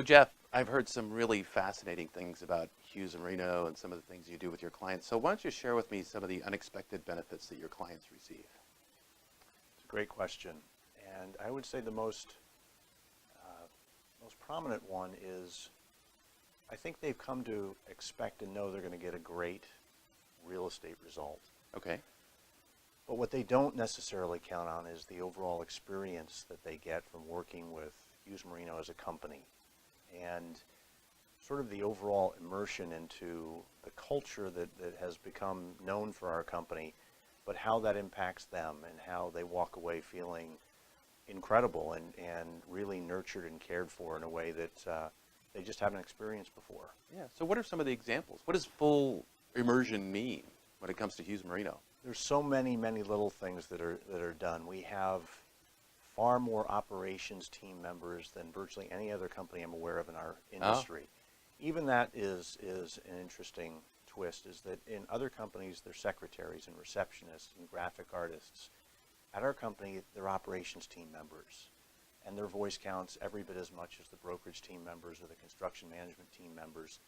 So Jeff, I've heard some really fascinating things about Hughes and Reno and some of the things you do with your clients. So why don't you share with me some of the unexpected benefits that your clients receive? It's a great question, and I would say the most prominent one is I think they've come to expect and know they're going to get a great real estate result. Okay. But what they don't necessarily count on is the overall experience that they get from working with Hughes Marino as a company, and sort of the overall immersion into the culture that has become known for our company, but how that impacts them and how they walk away feeling incredible and really nurtured and cared for in a way that they just haven't experienced before. Yeah. So what are some of the examples? What does full immersion mean when it comes to Hughes Marino? There's so many little things that are done. We have far more operations team members than virtually any other company I'm aware of in our industry. Even that is an interesting twist, is that in other companies, they're secretaries and receptionists and graphic artists. At our company, they're operations team members, and their voice counts every bit as much as the brokerage team members or the construction management team members.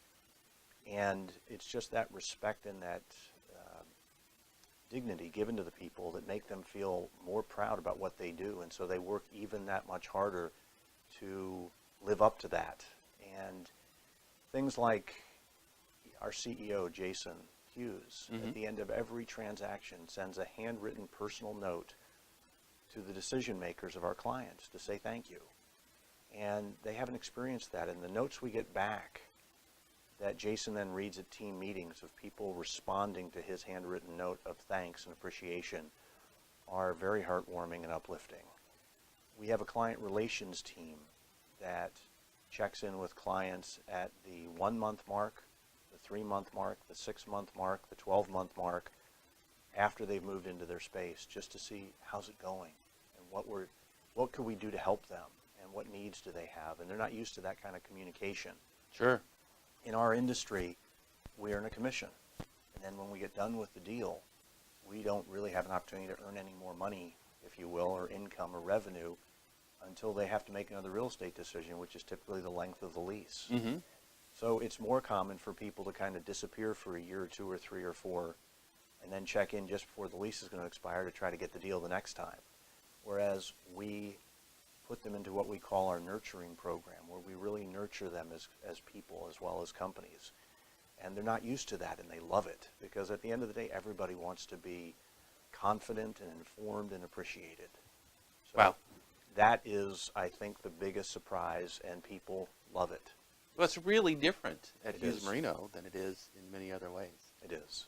And it's just that respect and that dignity given to the people that make them feel more proud about what they do, and so they work even that much harder to live up to that. And things like our CEO, Jason Hughes, at the end of every transaction sends a handwritten personal note to the decision makers of our clients to say thank you. And they haven't experienced that. And the notes we get back that Jason then reads at team meetings of people responding to his handwritten note of thanks and appreciation are very heartwarming and uplifting. We have a client relations team that checks in with clients at the 1 month mark, the 3 month mark, the 6 month mark, the 12 month mark, after they've moved into their space, just to see how's it going and what could we do to help them and what needs do they have. And they're not used to that kind of communication. Sure. In our industry, we earn a commission, and then when we get done with the deal, we don't really have an opportunity to earn any more money, if you will, or income or revenue until they have to make another real estate decision, which is typically the length of the lease. So it's more common for people to kind of disappear for a year or 2 or 3 or 4 and then check in just before the lease is going to expire to try to get the deal the next time. Whereas we put them into what we call our nurturing program, where we really nurture them as people as well as companies. And they're not used to that, and they love it, because at the end of the day, everybody wants to be confident and informed and appreciated. So Wow. that is, I think, the biggest surprise, and people love it. Well, it's really different at It Hughes is. Marino than it is in many other ways. It is.